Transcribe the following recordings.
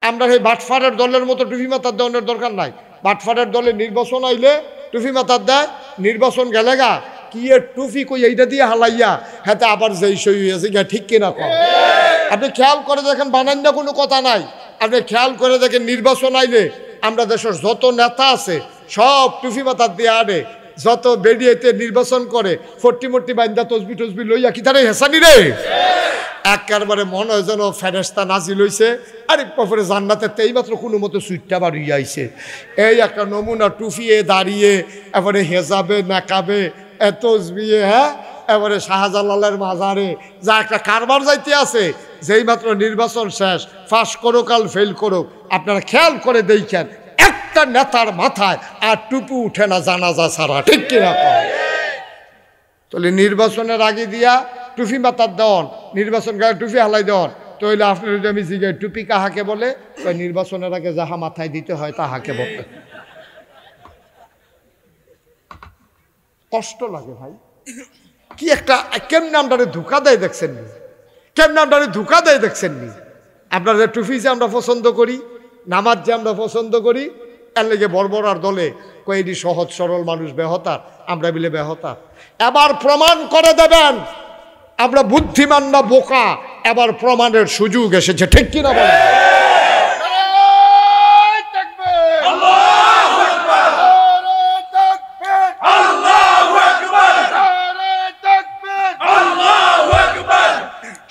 আমরা এই বাটফারের দলের মতো টুপি মাথার দেওয়ানোর দরকার নাই। বাটফারের দলে নির্বাচন আইলে টুপি মাথার দেয়, নির্বাচন গেলেগা কি এর টুপি কই এইটা দিয়ে হালাইয়া হাতে আবার যেই সই হয়েছে গা, ঠিক কিনা কম? আপনি খেয়াল করে দেখেন, বানান না কোনো কথা নাই। আপনি খেয়াল করে দেখেন নির্বাচন আইলে আমরা দেশের যত নেতা আছে সব টুপি মাথার দিয়ে আনে, যত বেরিয়েতে নির্বাচন করে ফট্টি মট্টি বান্দা তসবি টসবি লইয়া কি তারে হেসানি রে, একবারে মনে হয় যেন ফেরেস্তা নাজিল হইছে। আরে পরে জান্নাতের তেই মাত্র কোনো মতো সুইটটা বাড়িয়ে আইছে। এই একটা নমুনা টুফিয়ে দাঁড়িয়ে এবারে হেজাবে নাকাবে তসবিয়ে, হ্যাঁ এবারে শাহজালালের মাজারে যা একটা কারবার যাইতে আছে, যেই মাত্র নির্বাচন শেষ, পাস করুক আর ফেল করুক, আপনারা খেয়াল করে দেখেন একটা নেতার মাথায় আর টুপি উঠে না জানাজা ছাড়া, ঠিক কিনা? তাহলে নির্বাচনের আগে দিয়া টুপি মাথার দেওয়ান, নির্বাচন গায়ে টুপি হালাই দেওয়ান, তাহলে আপনার যদি আমি জিজ্ঞাসা টুপি কাহাকে বলে, নির্বাচনের আগে যাহা মাথায় দিতে হয় তাহাকে বলে। কষ্ট লাগে ভাই, কি একটা কেমন আমরারে ধোকা দেয় দেখছেন নি, কেমন আমরারে ধোকা দেয় দেখছেন নি। আপনাদের টুপি যে আমরা পছন্দ করি, নামাজ যে আমরা পছন্দ করি, এর লেগে বর্বরার দলে কয়েকটি সহজ সরল মানুষ বেহতার, আমরা মিলে বেহতার। এবার প্রমাণ করে দেবেন আমরা বুদ্ধিমান না বোকা, এবার প্রমাণের সুযোগ এসেছে, ঠিক কিনা বলেন?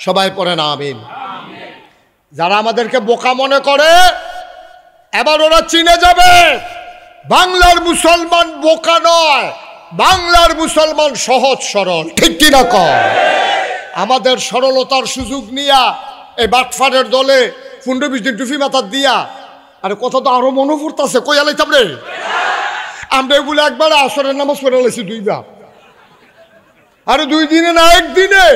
সবাই পড়েন আমিন। যারা আমাদেরকে বোকা মনে করে এবার ওরা চিনে যাবে বাংলার মুসলমান বোকা নয়, বাংলার মুসলমান সহজ সরল, ঠিক কিনা কর? আমাদের সরলতার সুযোগ নিয়া এই বাটফারের দলে 15-20 দিন টুপি মাথার দিয়া, আরে কথা তো আরো মনে পড়তেছে, কই আলাইতাম রে আমরা এগুলো একবার আসরের নামাজ পড়ে লাইছি 2 বার, আরে 2 দিনে না একদিনে,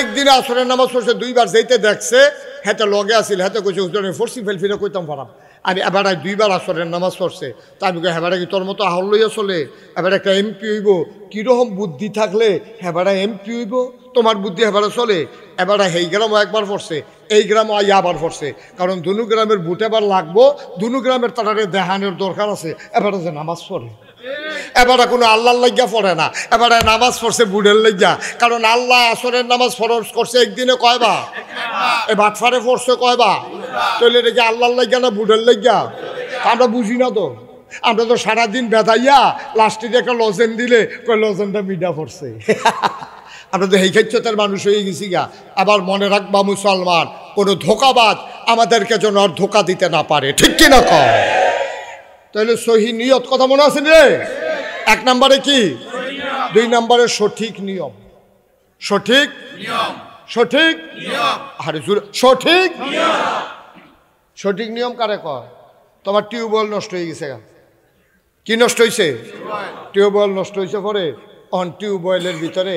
একদিনে আসরের নামাজ পড়ছে 2 বার, যেতে দেখছে হেতে লগে আসিল, হেতে কইছে ফরসি ফেল ফিরে কইতাম পারাম আমি, এবার 2 বার আসরের নামাজ পড়ছে। তা আমি হেবারা কি তোর মতো আহল লইয়া চলে, এবার একটা এমপি হইব, কিরকম বুদ্ধি থাকলে হেবারা এমপি হইব, তোমার বুদ্ধি হেবারা চলে। এবার এই গ্রামও একবার পড়ছে, এই গ্রামও আইয়া আবার পড়ছে, কারণ দুনু গ্রামের বুট এবার লাগবো, দুনু গ্রামের তারারে দেহানের দরকার আছে, এবারে যে নামাজ পড়ে, এবারে কোনো আল্লাহর লাগিয়া পড়ে না, এবারে নামাজ পড়ছে বুড়ের লাগিয়া, কারণ আল্লাহ আসরের নামাজ ফরজ করছে একদিনে কয়বা, এ বাটফারে পড়ছে কয়বা, তাহলে এটা কি আল্লাহর লাগিয়া না বুড়ের লাগিয়া? আমরা বুঝি না তো, আমরা তো সারাদিন বেদাইয়া লাস্টে একটা লজেন দিলে কয় লজেনটা মিডা পড়ছে। আমরা তো এই ক্ষেত্রে মানুষ হয়ে গেছি গা। আবার মনে রাখবা মুসলমান, কোনো ধোকাবাজ আমাদেরকে যেন আর ধোকা দিতে না পারে, ঠিক কিনা কয়? তাহলে সহি নিয়ত কথা মনে আছে রে? 1 নম্বরে কি, 2 নম্বরে সঠিক নিয়ম, সঠিক নিয়ম, সঠিক নিয়ম, আরে সঠিক নিয়ম। সঠিক নিয়ম কারে কয়? তোমার টিউবওয়েল নষ্ট হয়ে গেছে, কি নষ্ট হয়েছে? টিউবওয়েল নষ্ট হয়েছে, পরে অন টিউবওয়েলের ভিতরে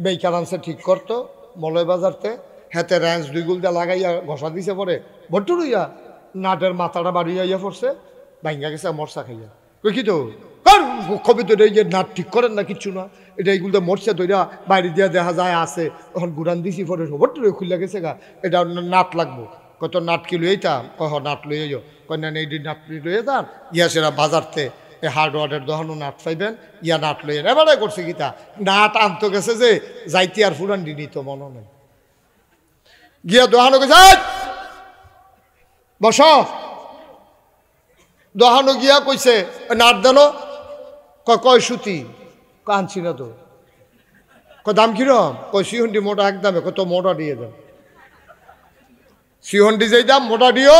বেকার আনছে ঠিক করতো মলয় বাজারতে, হাতে র্যাঞ্চ 2 গুল দিয়ে লাগাইয়া ঘষা দিছে, পরে ভট্টু রইয়া নাটের মাথাটা বাড়িয়া ইয়া পড়ছে, ভাঙ্গা গেছে মরসা খাইয়া। কই কি তো কবি তো এই যে নাট ঠিক করেন না, কিচ্ছু না, এটা এইগুলো মরছে ধইরা বাইরে দিয়া দেখা যায় আছে, তখন গুড়ান দিছি, পরে ভট্টু খুলে গেছে গা, এটা নাট লাগবো, কত নাট কি লইতাম, কহ নাট লইয়ে যাও, কয় না এই নাট লইয়ে যান, ইয়া সেরা বাজারতে এই হার্ডওয়ারের দোকানও নাট পাইবেন, ইয়া নাট লইয়ে এবারে করছে গীতা, নাট আনতে গেছে যে যাইতে আর ফুরান দিনি তো মনে নেই, গিয়া দোকানো গেছে বস, দোকানো গিয়া কইছে নাট দেনো, কয় সুতি, আনছি না তো, দাম কিরম, কয় সিহন্ডি মোটা একদমে, কত মোটা দিয়ে দেন, সিহন্ডি যেই দাম মোটা দিও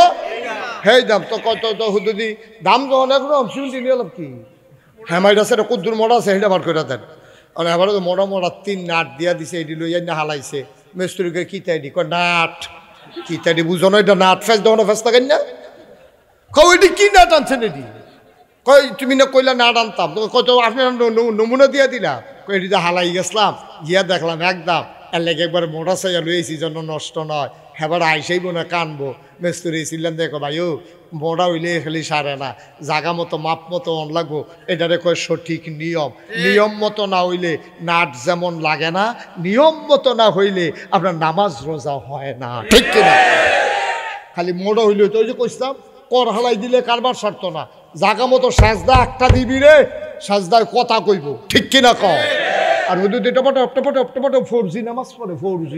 সেই দাম, তো কত তো হুদি দাম তো অনেক রকম, সিহন্ডি নিয়ে লাভ কি, হেমাইটা সেটা কুদ্দুর মোটা আছে সেইটা বার করে দেন, আর এবারে তো মোটা মোটা 3 নাট দিয়া দিছে, এটি লইয়া না হালাইছে, মিস্ত্রিকে কিতাইডি, কয় নাট কিতাইডি বুঝো না, এটা নাট ফেস দেওয়া ফেস থাকেন না, কই এটি কি নাট আনছেন, এটি কই তুমি না কইলা নাট আনতাম, কত আপনি নমুনা দিয়া দিলা, কই এটি তো হালাই গেছিলাম, গিয়া দেখলাম একদম এর লেগে একবার মোটা চাইয়া লইয়েছি যেন নষ্ট নয়, হেবার আইসাইব না কানবো, মিস্ত্রি ছিলেন দেখো ভাই ও মোটা হইলে খালি সারে না, জাগা মতো মাপ মতো অন লাগবো, এটারে কয় সঠিক নিয়ম, নিয়ম মতো না হইলে নাট যেমন লাগে না, নিয়ম মতো না হইলে আপনার নামাজ রোজা হয় না, ঠিক কিনা? খালি মোড়া হইল তো ওই যে কইতাম কর হালাই দিলে কারবার সারত না, জাগা মতো সাজদা একটা দিবি রে, সাজদায় কথা কইব, ঠিক কিনা ক? আর ওই দুটো টপটো 4G নামাজ পড়ে 4G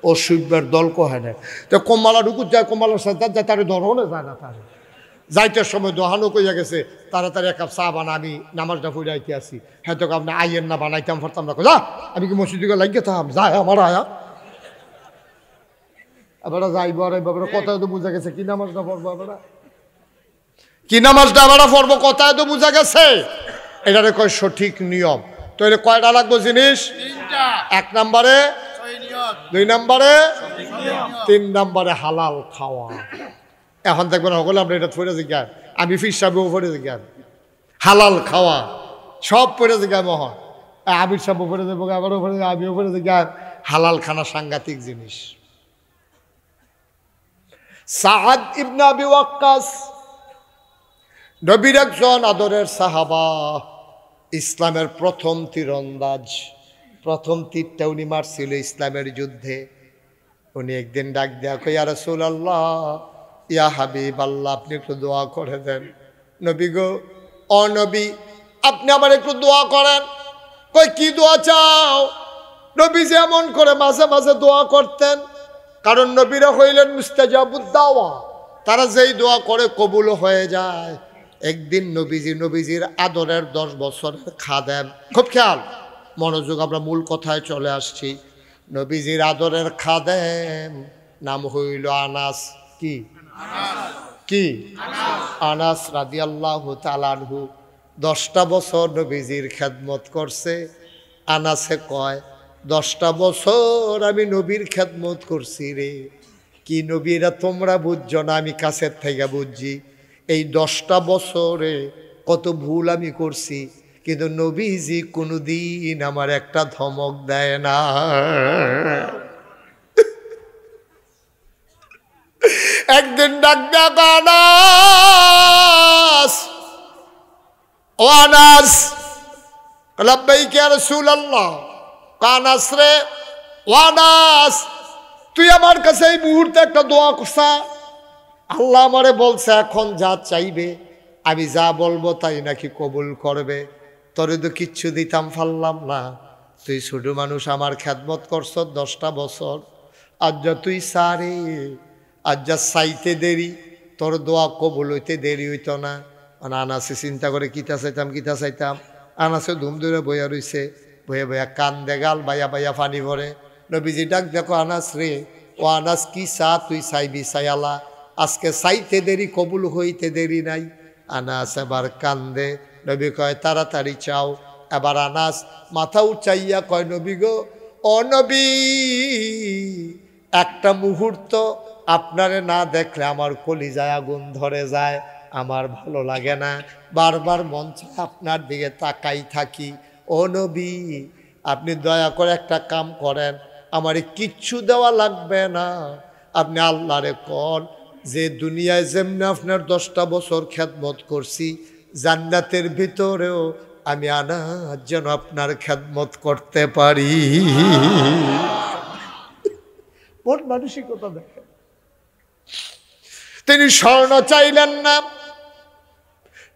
ও সুইবার দল কহে না। তো কম্মালা ঢুকুত যায়, কম্মালার সাজদা যায়, তারে ধরনে যায় না, তারে যাইতের সময় দোহানো কইয়া গেছে তাড়াতাড়ি এক কাপ চা বানা, আমি নামাজটা পড়ে আইতে আসি। হ্যাঁ তো আপনি আইয়েন না, বানাইতাম পারতাম না, যা আমি কি মসজিদে লাগিয়ে থাম, যায় আমার আয়া এবার যাইব। আর বাবা কথায় তো বোঝা গেছে কি নামাজটা পড়বো, এবার কি নামাজটা এবার পড়বো, কথায় তো বোঝা গেছে। এটারে কয় সঠিক নিয়ম। তো এটা কয়টা লাগবো জিনিস? 1 নম্বরে, 2 নম্বরে, 3 নম্বরে হালাল খাওয়া। এখন দেখবেন সকলে আমরা এটা পড়ে জিজ্ঞান, আমি ফির সাহেবও পড়ে জিজ্ঞান হালাল খাওয়া, সব পড়ে জিজ্ঞান মহন, আমির সাহেবও পড়ে দেবো, আমারও পড়ে, আমিও পড়ে জিজ্ঞান। হালাল খানা সাংঘাতিক জিনিস। সাআদ ইবনে আবি ওয়াক্কাস নবীর একজন আদরের সাহাবা, ইসলামের প্রথম তীরন্দাজ, প্রথম তীরটা উনি মারছিল ইসলামের যুদ্ধে। উনি একদিন ডাক দেয়া কই, ইয়া রাসূলুল্লাহ, ইয়া হাবিব আল্লাহ, আপনি একটু দোয়া করে দেন। নবী গো, ও নবী, আপনি আমার একটু দোয়া করেন। কই কি দোয়া চাও? নবী যেমন করে মাঝে মাঝে দোয়া করতেন, কারণ নবীরা হইলেন মুস্তাজাবুদ দাওয়া, তারা যেই দোয়া করে কবুল হয়ে যায়। একদিন নবীজির আদরের 10 বছরের খাদেম, খুব খেয়াল মনোযোগ, আমরা মূল কথায় চলে আসছি। নবীজির আদরের খাদেম নাম হইল আনাস। কি কি? আনাস রাদিয়াল্লাহু তাআলা আনহু 10টা বছর নবীজির খেদমত করছে। আনাসে কয়, 10টা বছর আমি নবীর খেদমত করছি রে। কি নবী, এরা তোমরা বুঝছো না, আমি কাছের থেকে বুঝছি। এই 10টা বছরে কত ভুল আমি করছি, কিন্তু নবীজি কোনোদিন আমার একটা ধমক দেয় না। একদিন ডাক ডাক, আনাস, ও আনাস, লাব্বাইক ইয়া রাসূলুল্লাহ। আনাস রে, ও আনাস, তুই আমার কাছে এই মুহূর্তে একটা দোয়া করছা। আল্লাহ আমারে বলছে এখন যা চাইবে, আমি যা বলবো তাই নাকি কবুল করবে। তোরে তো কিচ্ছু দিতাম পারলাম না, তুই ছোট মানুষ, আমার খেদমত করছ 10টা বছর। আজ যা তুই সারে, আজ যা চাইতে দেরি, তোর দোয়া কবুল হইতে দেরি হইতো না। আনাসে চিন্তা করে কিতা চাইতাম। আনাসে ধুম ধরে বইয়া রইছে, বইয়া বইয়া কান্দে, গাল বাইয়া বাইয়া পানি ভরে। নবীজি ডাক দেখো, আনাস রে, ও আনাস কি চা তুই চাইবি চাইয়ালা, আজকে চাইতে দেরি কবুল হইতে দেরি নাই। আনাস এবার কান্দে। নবী কয় তাড়াতাড়ি চাও। এবার আনাস মাথা উঠাইয়া কয়, নবী গো, ও নবী, একটা মুহূর্ত আপনারে না দেখলে আমার কলিজায় আগুন ধরে যায়, আমার ভালো লাগে না, বারবার মন চায় আপনার দিকে তাকাই থাকি। ও নবী, আপনি দয়া করে একটা কাম করেন, আমারে কিচ্ছু দেওয়া লাগবে না, আপনি আল্লাহরে কন যে দুনিয়ায় যেমনি আপনার 10টা বছর খেদমত করছি, জান্নাতের ভিতরেও আমি আনাস যেন আপনার খেদমত করতে পারি। মন মানসিকতা দেখেন। তিনি স্বর্ণ চাইলেন না,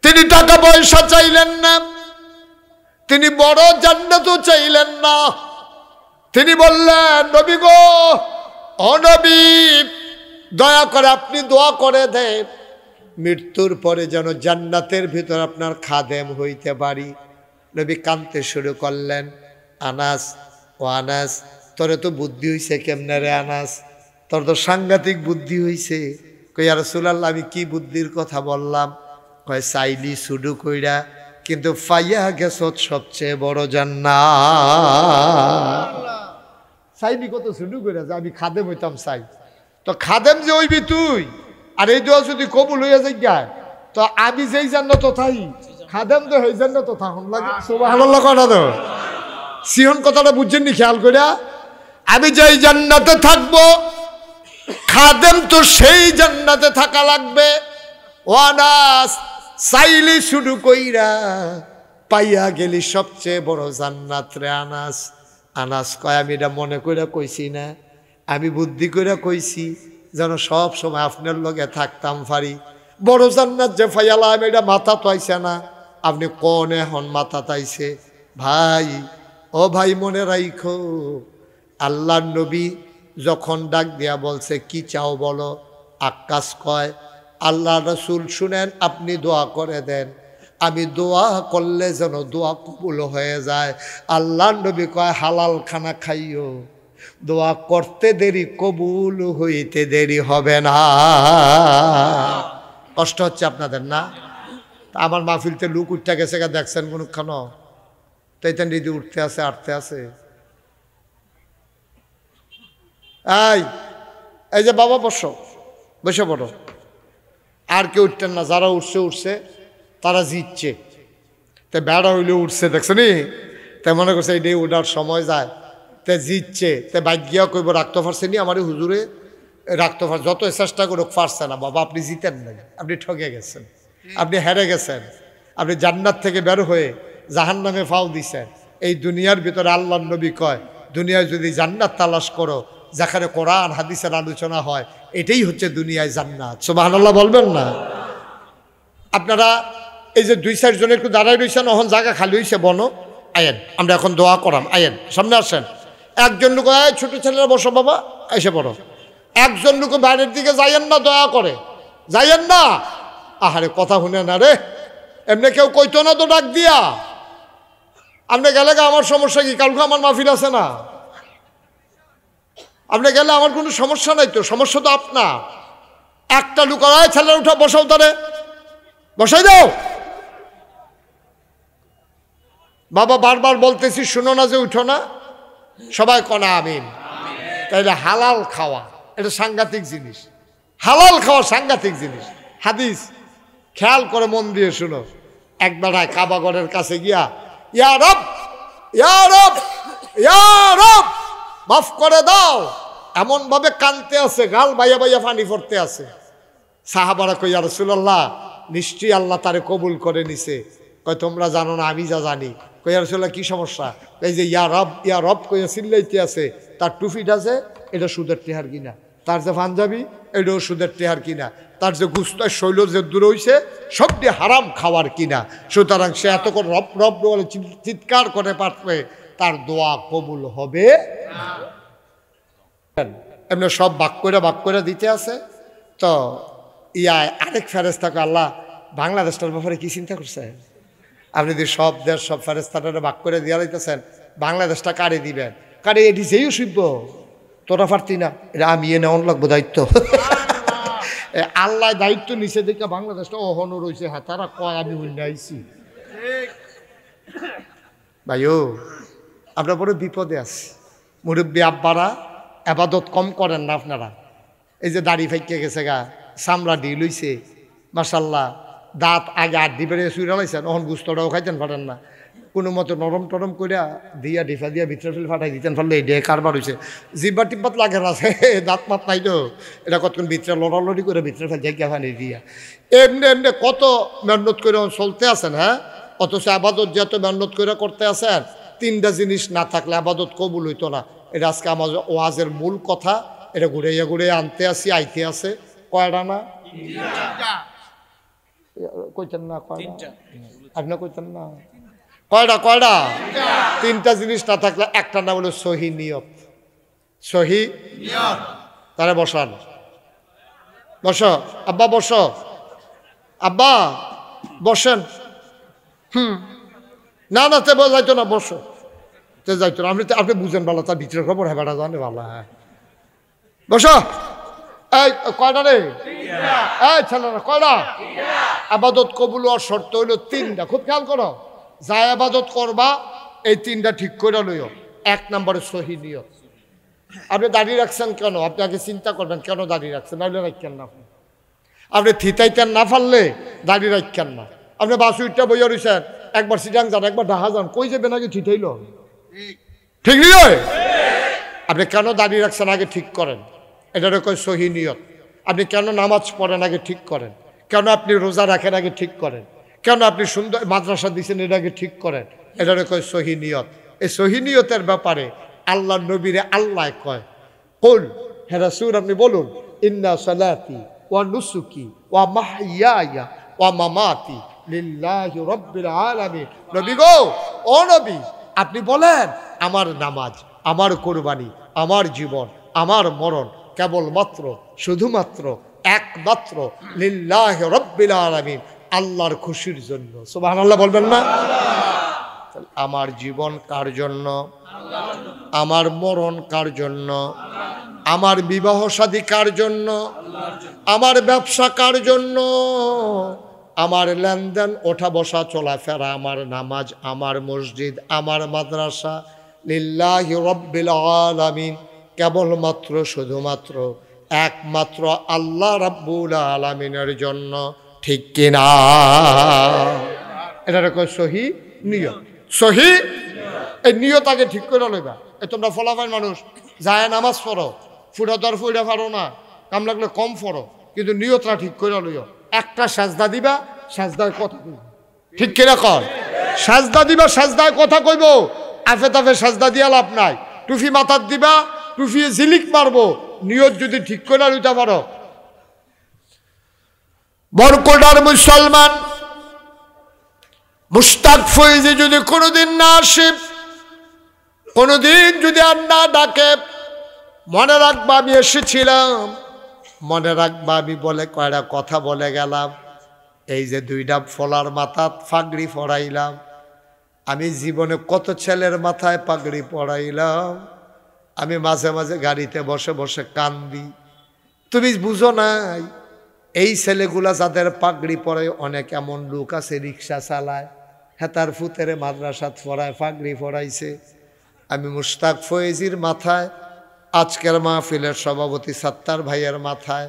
তিনি টাকা পয়সা চাইলেন না, তিনি বড় জান্নাতও চাইলেন না। তিনি বললেন, নবী গো, ও নবী, দয়া করে আপনি দোয়া করে দেন, মৃত্যুর পরে যেন জান্নাতের ভিতর আপনার খাদেম হইতে পারি। নবী কাঁদতে শুরু করলেন। আনাস, ও আনাস, তোরে তো বুদ্ধি হইছে কেমনে রে আনাস, তোর তো সাংঘাতিক বুদ্ধি হইছে। কই, ইয়া রাসূলুল্লাহ, আমি কি বুদ্ধির কথা বললাম? কয়, চাইলি শুধু কইরা, কিন্তু পাইয়া গেছ সবচেয়ে বড় জান্নাত। চাইলি কত শুধু কইরা যে আমি খাদেম হইতাম চাই, তো খাদেম যে হইবি তুই, আর এই দোয়া যদি কবুল হইয়া যায়, তো আমি যেই জান্নাত তাই খাদেম তো হই জান্নাত থাকুন লাগে। সুবহানাল্লাহ কথা তো সিহন কথাটা বুঝছেন নি? খেয়াল কইরা, আমি যেই জান্নাতে থাকবো, খাদেম তো সেই জান্নাতে থাকা লাগবে। ও আনাস, চাইলি শুরু কইরা পাইয়া গেলি সবচেয়ে বড় জান্নাত রে আনাস। আনাস কয়, আমি এটা মনে কইরা কইছি না, আমি বুদ্ধি কইরা কইছি। যেন সব সময় আপনার লগে থাকতাম পারি। বড় জান্নাত যে ফাইয়ালাম এটা মাথা তো আইছে না, আপনি কোন এখন মাথা তাইছে ভাই। ও ভাই মনে রাইখো, আল্লাহর নবী যখন ডাক দিয়া বলছে কি চাও বলো, আকাশ কয় আল্লাহ রসুল শুনেন আপনি দোয়া করে দেন, আমি দোয়া করলে যেন দোয়া কবুল হয়ে যায়। আল্লাহর নবী কয় হালাল খানা খাইও, দোয়া করতে দেরি কবুল হইতে দেরি হবে না। কষ্ট হচ্ছে আপনাদের না? আমার মাহফিলতে লুক উঠতে গেছে, দেখছেন কোনখান তাইতেন দিদি উঠতে আছে আটতে আছে। এই যে বাবা বসো, বসে পড়ো। আর কেউ উঠতেন না, যারা উঠছে তারা জিতছে। তে বেড়া হইলে উঠছে দেখছো নি, তে মনে করছে এটাই ওঠার সময় যায়, তে জিতছে। তে ভাগ্যিয়া কইব রাখতে পারছে নি আমার হুজুরে, রাখতে পার যত চেষ্টা করুক পারছে না। বাবা আপনি জিতেন নাই, আপনি ঠকে গেছেন, আপনি হেরে গেছেন, আপনি জান্নাত থেকে বের হয়ে জাহান্নামে ফাও দিছেন। এই দুনিয়ার ভিতরে আল্লাহর নবী কয় দুনিয়ায় যদি জান্নাত তালাশ করো, যেখানে কোরআন হাদিসের আলোচনা হয়, এটাই হচ্ছে দুনিয়ায় জান্নাত। সুবহানাল্লাহ বলবেন না? আপনারা এই যে 2-4 জন একটু দাঁড়াই রয়েছেন, এখন জায়গা খালি হয়েছে, বনো আয়েন আমরা এখন দোয়া করাম। আয়েন সামনে আসেন। একজন লোক ছোট ছেলেরা বসো বাবা, এসে পড়ো। একজন লোক বাইরের দিকে যাইয়েন না, দয়া করে যাইয়েন না। আহারে কথা শুনে না রে, এমনি কেউ কইতো না তো ডাক দিয়া। আপনি গেলে আমার সমস্যা কি? কালকে আমার মাহফিল আছে না, আপনি গেলে আমার কোনো সমস্যা নাই তো, সমস্যা তো আপনার। একটা লোক ছেলে উঠা বসাও, তারে বসাই দাও। বাবা বারবার বলতেছি শুনো না যে উঠো না, সবাই কনা আমিন। তাইলে হালাল খাওয়া এটা সাংঘাতিক জিনিস, হালাল খাওয়া সাংঘাতিক জিনিস। হাদিস খেয়াল করে মন দিয়ে শুনো। একবেলায় কাবাগরের কাছে গিয়া ইয়া রব ইয়া রব ইয়া রব মাফ করে দাও এমন ভাবে কানতে আছে, গাল বাইয়া বাইয়া পানি পড়তে আছে। সাহাবারা কই ইয়া রাসূলুল্লাহ নিশ্চয়ই আল্লাহ তারে কবুল করে নিছে। কয় তোমরা জানো না আমি যা জানি। কই ইয়া রাসূলুল্লাহ কি সমস্যা? এই যে ইয়া রব কইয়া চিল্লাইতে আছে, তার টুপিটা আছে এটা সুদের টেহার কিনা, তার যে পাঞ্জাবি এটাও সুদের টেহার কিনা, তার যে গুস্ত শৈল যে দূর হইছে সবটি হারাম খাওয়ার কিনা। সুতরাং সে এত করে রব রব বলে চিৎকার করে পারবে, তার দোয়া কবুল হবে। এমনি সব বাক করে দিতে আছে। তো আরেক ফেরেস্তাকে আল্লাহ বাংলাদেশটার ব্যাপারে কি চিন্তা করছে? আপনি যদি সব দেশ সব ফেরেস্তাটা বাক করে দিয়া দিতেছেন, বাংলাদেশটা কারে দিবেন? কারে এটি যেই শিখব তোরা পারতি না, এটা আমি এনে অন লাগবো দায়িত্ব। আল্লাহ দায়িত্ব নিচে দেখে বাংলাদেশটা অহন রয়েছে। হ্যাঁ তারা কয় আমি হইলে আইছি। ভাইও আমরা বড় বিপদে আছি। মুরব্বী আব্বারা আবাদত কম করেন না আপনারা। এই যে দাড়ি ফাইকে গেছে গা, চামড়া ঢিল হইছে মাশাল্লাহ, দাঁত আগে আড্ডি বেড়ে চুইরা লাইছেন, অহন গুস্তটাও খাইতেন পারেন না। কোনো মতো নরম টরম করিয়া দিয়া ডিফা দিয়া ভিতরে ফেলে ফাটাই দিতেন, ফেললে এই ডে কারবার হয়েছে। জিব্বা টিব্বাত লাগে না, দাঁত মাত নাই তো, এটা কতক্ষণ ভিতরে লড়ালড়ি করে ভিতরে ফেলে জায়গা ফানি দিয়া এমনি এমনি কত মেহনত করে চলতে আছেন। হ্যাঁ অথচ আবাদত যত মেহনত করে করতে আছেন, 3টা জিনিস না থাকলে আবাদত কবুল হইতো না। এটা আজকে আমার ওয়াজের মূল কথা। এটা ঘুরে আনতে আসি, আইতে আছে। কয়টা না কইতেন না? কয়টা আপনি কইতেন না? কয়টা 3টা জিনিস না থাকলে একটা না বলে সহি নিয়ত। সহি নিয়ত। তারা বসান, বসো আব্বা, বসো আব্বা, বসেন। না তে যাইতো না, বসো তে যাইতো না। আপনি বুঝেন ভালো, তার ভিতরে খবর হ্যাঁ বেড়া জানে ভালো। হ্যাঁ বসো। এই কয়টা রে? এই ছেলেরা কয়টা? আবাদত কবুল হওয়ার শর্ত হইল 3টা। খুব খেয়াল করো, যা আবাদত করবা এই 3টা ঠিক করে লইও। 1 নম্বরে সহি নিয়ত। আপনি দাঁড়িয়ে রাখছেন কেন? আপনি আগে চিন্তা করবেন কেন দাঁড়িয়ে রাখছেন, নাহলে রাখছেন না। আপনি থিতাইতেন না পারলে দাঁড়িয়ে রাখছেন না। আপনি বাসুইটা বইয়া রয়েছেন, একবার সিটাং যান একবার ঢাকা যান, কই যাবেন আগে থিতাইল? ঠিক নয়? আপনি কেন দাঁড়িয়ে রাখছেন আগে ঠিক করেন, এটারও কয় সহি নিয়ত। আপনি কেন নামাজ পড়েন আগে ঠিক করেন, কেন আপনি রোজা রাখেন আগে ঠিক করেন, কেন আপনি সুন্দর মাদ্রাসা দিচ্ছেন এটা আগে ঠিক করেন, এটারও কয় সহি নিয়ত। এই সহি নিয়তের ব্যাপারে আল্লাহ নবীরে আল্লাহ কয় কুল, হে রাসূল আপনি বলুন ইন্না সালাতি ওয়া নুসুকি ওয়া মাহইয়ায়া ওয়া মামাতি লিল্লাহি রাব্বিল আলামিন। নবী গো, ও নবী, আপনি বলেন আমার নামাজ, আমার কুরবানি, আমার জীবন, আমার মরণ কেবলমাত্র শুধুমাত্র একমাত্র লিল্লাহি রাব্বিল আলামিন, আল্লাহর খুশির জন্য। সুবহানাল্লাহ বলবেন না? আমার জীবন কার জন্য? আমার মরণ কার জন্য? আমার বিবাহ শাদী কার জন্য? আমার ব্যবসা কার জন্য? আমার লেনদেন, ওঠা বসা, চলাফেরা, আমার নামাজ, আমার মসজিদ, আমার মাদ্রাসা লিল্লাহি রাব্বিল আলামিন, কেবলমাত্র শুধুমাত্র একমাত্র আল্লাহ রাব্বুল আলামিনের জন্য। ঠিক কিনা? এটা কয় সহি নিয়ত। সহি এই নিয়ত আগে ঠিক করে লইবা। এই তোমরা ফলাফল মানুষ যায় নামাজ পড়ো, ফুটাদার ফুটা পারো না, কাম লাগলে কম পড়ো, কিন্তু নিয়তটা ঠিক করে লইও। একটা সাজদা দিবা, সাজদায় কথা কইব। ঠিক কিনা কর? সাজদা দিবা, সাজদায় কথা কইব। আফে তাফে সাজদা দিয়া লাভ নাই। টুফি মাথার দিবা, টুফি ঝিলিক মারবো। নিয়ত যদি ঠিক করে লইতে পারো। বরকোটার মুসলমান মুশতাক ফয়েজি যদি কোনোদিন না আসে, কোনোদিন যদি আর না ডাকে, মনে রাখবা আমি এসেছিলাম, মনে রাখবা আমি বলে কয়টা কথা বলে গেলাম। এই যে দুইটা ফলার মাথা পাগড়ি পরাইলাম, আমি জীবনে কত ছেলের মাথায় পাগড়ি পরাইলাম। আমি মাঝে মাঝে গাড়িতে বসে বসে কান্দি। তুমি বুঝো নাই, এই ছেলেগুলা যাদের পাগড়ি পরায়, অনেক এমন লোক আছে রিক্সা চালায়, হেতার ফুতেরে মাদ্রাসাত পড়ায়, পাগড়ি পরাইছে। আমি মুশতাক ফয়েজির মাথায়, আজকের মাহফিলের সভাপতি সাত্তার ভাইয়ের মাথায়,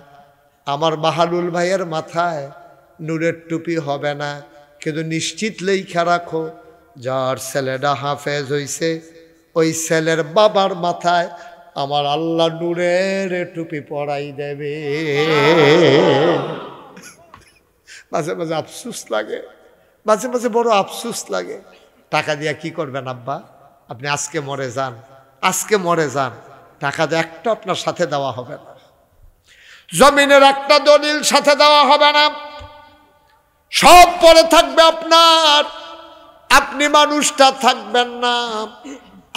আমার বাহালুল ভাইয়ের মাথায় নূরের টুপি হবে না, কিন্তু নিশ্চিত লেখা রাখো, যার ছেলেটা হাফেজ হইছে ওই ছেলের বাবার মাথায় আমার আল্লাহ নূরের টুপি পরাই দেবে। মাঝে মাঝে আফসুস লাগে, মাঝে মাঝে বড় আফসুস লাগে। টাকা দিয়া কি করবেন আব্বা? আপনি আজকে মরে যান, আজকে মরে যান, টাকা দিয়ে একটা আপনার সাথে দেওয়া হবে না, জমিনের একটা দলিল সাথে দেওয়া হবে না, সব পরে থাকবে আপনার। আপনি মানুষটা থাকবেন না,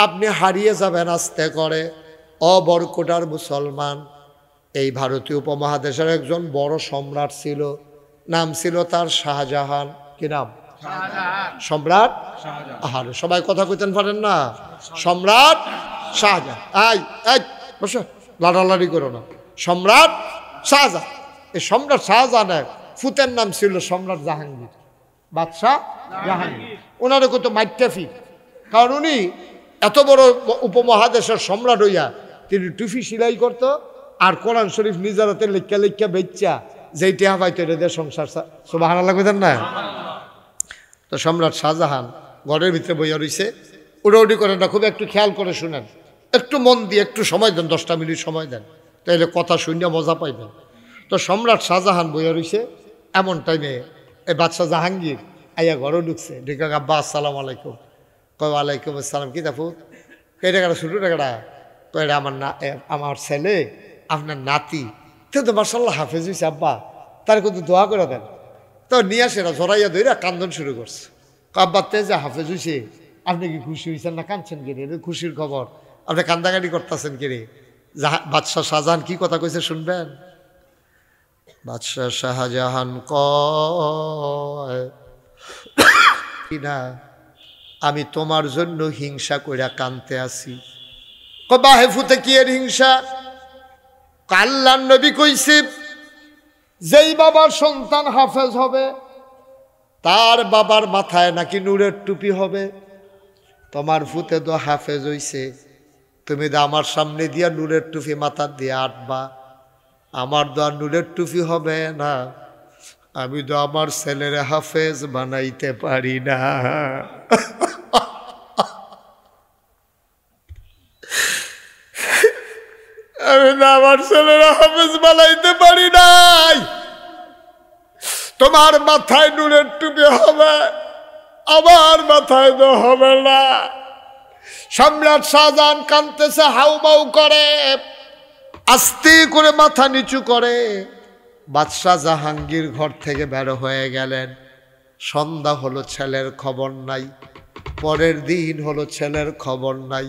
আপনি হারিয়ে যাবেন আস্তে করে। অবরকোটার মুসলমান, এই ভারতীয় উপমহাদেশের একজন বড় সম্রাট ছিল, নাম ছিল তার শাহজাহান। কি নাম? সম্রাট। আহারে, সবাই কথা কইতেন পারেন না? সম্রাট শাহজাহান। বসো, লাড়ালাড়ি করো না। সম্রাট শাহজাহান। এই সম্রাট শাহজাহানের ফুতের নাম ছিল সম্রাট জাহাঙ্গীর, বাদশাহ জাহাঙ্গীর। ওনারে কত মাইটাফি, কারণ উনি এত বড় উপমহাদেশের সম্রাট হইয়া তিনি টুফি সিলাই করতো, আর কোরআন শরীফ নিজের হাতে লেখা লেখা বেচ্চা যেইটা পাইতো এটা দিয়ে সংসার। সুবহানাল্লাহ কইতেন না? তো সম্রাট শাহজাহান ঘরের ভিতরে বইয়া রইছে, উড়াউড়ি করেন না, খুব একটু খেয়াল করে শুনেন, একটু মন দিয়ে একটু সময় দেন, 10টা মিনিট সময় দেন, তাইলে কথা শুনে মজা পাইবেন। তো সম্রাট শাহজাহান বইয়া রইছে, এমন টাইমে এই বাদশাহ জাহাঙ্গীর আইয়া ঘরে ঢুকছে। ঢুকে আব্বা আসসালামু আলাইকুম। কয় ওয়ালাইকুম আসসালাম। কি তাফুত? এই টাকাটা ছোটো টাকাটা? কয় এটা আমার ছেলে, আপনার নাতি। তো মাশাআল্লাহ হাফেজ হয়েছে আব্বা, তার কিন্তু দোয়া করে দেন। তো নিয়ে আসে না, জড়াইয়া ধইরা কান্দন শুরু করছে। আব্বা তে যে হাফেজ হয়েছে, আপনি কি খুশি হয়েছেন না কাঁদছেন কিরে? এটা খুশির খবর, আপনি কান্দাকাটি করতেছেন কিরে? বাদশাহ শাহজাহান কি কথা কইছে শুনবেন? বাদশাহ শাহজাহান কয় না, আমি তোমার জন্য হিংসা কইরা কানতে আসি। বাহে ফুতে কি এর হিংসা? আল্লাহর নবী কইছে, যেই বাবার সন্তান হাফেজ হবে তার বাবার মাথায় নাকি নূরের টুপি হবে। তোমার ফুতে তো হাফেজ হইছে, তুমি তো আমার সামনে দিয়া নূরের টুপি মাথার দিয়ে আটবা, আমার তো আর নূরের টুপি হবে না। আমি তো আমার ছেলের হাফেজ বানাইতে পারি না। আমি না আমার ছেলের হাফেজ বানাইতে পারি নাই। তোমার মাথায় নূরের টুপি হবে, আমার মাথায় তো হবে না। সম্রাট শাহজাহান কাঁদতেছে, হাউমাউ করে। আস্তে করে মাথা নিচু করে বাদশাহ জাহাঙ্গীর ঘর থেকে বের হয়ে গেলেন। সন্ধ্যা হলো, ছেলের খবর নাই। পরের দিন হলো, ছেলের খবর নাই।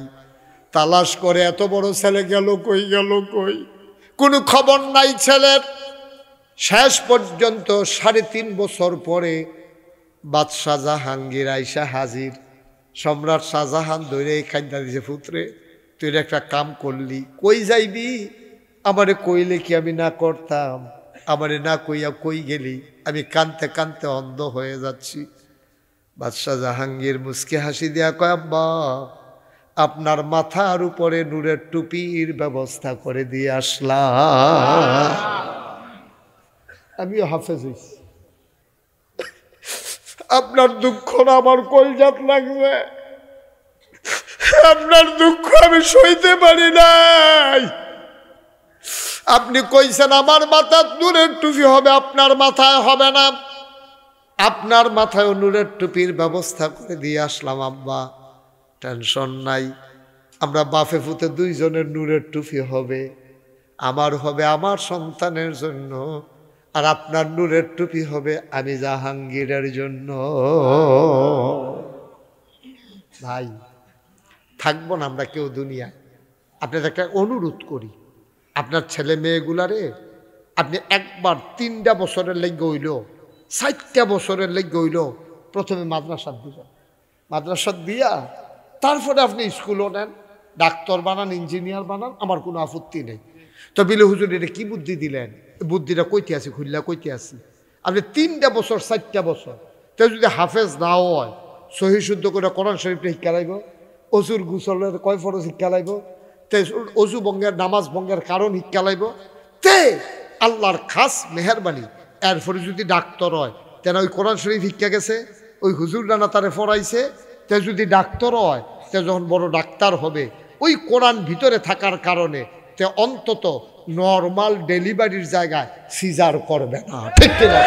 তালাশ করে এত বড় ছেলে গেল কই, গেল কই, কোনো খবর নাই ছেলের। শেষ পর্যন্ত 3.5 বছর পরে বাদশাহ জাহাঙ্গীর আইসা হাজির। সম্রাট শাহজাহান ধরে কান্দা দিছে, পুত্রে তুই একটা কাম করলি, কই যাইবি? আমারে কইলে কি আমি না করতাম? আমারে না কইয়া কই গেলি? আমি কানতে কানতে অন্ধ হয়ে যাচ্ছি। বাদশাহ জাহাঙ্গীর মুচকে হাসি দিয়া কয়, আব্বা আপনার মাথার উপরে নূরের টুপির ব্যবস্থা করে দিয়ে আসলাম। আমিও হাফেজ হইছি। আপনার দুঃখ না আমার কলজাত লাগবে, আপনার দুঃখ আমি সইতে পারি নাই। আপনি কইছেন আমার মাথায় নূরের টুপি হবে, আপনার মাথায় হবে না। আপনার মাথায় নূরের টুপির ব্যবস্থা করে দিয়ে আসলাম। আব্বা টেনশন নাই, আমরা বাপে ফুতে 2 জনের নূরের টুপি হবে। আমার হবে আমার সন্তানের জন্য, আর আপনার নূরের টুপি হবে আমি জাহাঙ্গীরের জন্য। ভাই থাকবো না আমরা কেউ দুনিয়ায়। আপনাদের একটা অনুরোধ করি, আপনার ছেলে মেয়েগুলারে আপনি একবার 3টা বছরের লেগে হইল, 4টা বছরের লেগে হইল প্রথমে মাদ্রাসা দিবেন। মাদ্রাসা দিয়া তারপরে আপনি স্কুলও নেন, ডাক্তার বানান, ইঞ্জিনিয়ার বানান, আমার কোনো আপত্তি নেই। তো বিলে হুজুর এটা কি বুদ্ধি দিলেন? বুদ্ধিটা কইতে আছি, খুললা কইতে আছি। আপনি 3টা বছর 4টা বছর তো যদি হাফেজ নাও হয়, সহি শুদ্ধ করে কোরআন শরীফটা শিক্ষা লাগব, অজুর গুসলের কয় ফরজ শিক্ষা লাগব, তে অজু ভঙ্গের নামাজ ভঙ্গের কারণ শিক্ষা লাগব, তে আল্লাহর খাস মেহরবানি এরপরে যদি ডাক্তার হয় তেন ওই কোরআন শরীফ শিক্ষা গেছে, ওই হুজুর রানা তারে পড়াইছে, তে যদি ডাক্তার হয় তে যখন বড় ডাক্তার হবে ওই কোরআন ভিতরে থাকার কারণে তে অন্তত নর্মাল ডেলিভারির জায়গায় সিজার করবে না, ঠিক কিনা?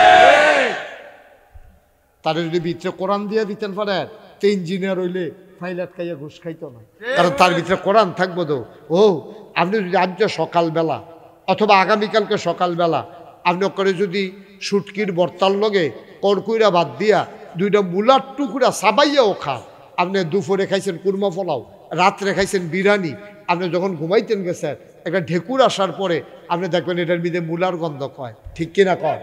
তারে যদি ভিতরে কোরআন দিয়ে দিতেন পারেন তে ইঞ্জিনিয়ার হইলে ফাইল আটকাইয়া ঘুষ খাইতো না, কারণ তার ভিতরে কোরআন থাকবো। তো আপনি যদি আজ সকালবেলা অথবা আগামীকালকে সকালবেলা আপনি করে যদি সুটকির বর্তার লগে কড়কুইরা বাদ দিয়া 2টা মুলার টুকরা সাবাইয়াও খা, আপনি দুপুরে খাইছেন কুরমা পোলাও, রাত্রে খাইছেন বিরিয়ানি, আপনি যখন ঘুমাইতেন গেছেন একটা ঢেকুর আসার পরে আপনি দেখবেন এটার মধ্যে মুলার গন্ধ কয়, ঠিক কিনা কয়?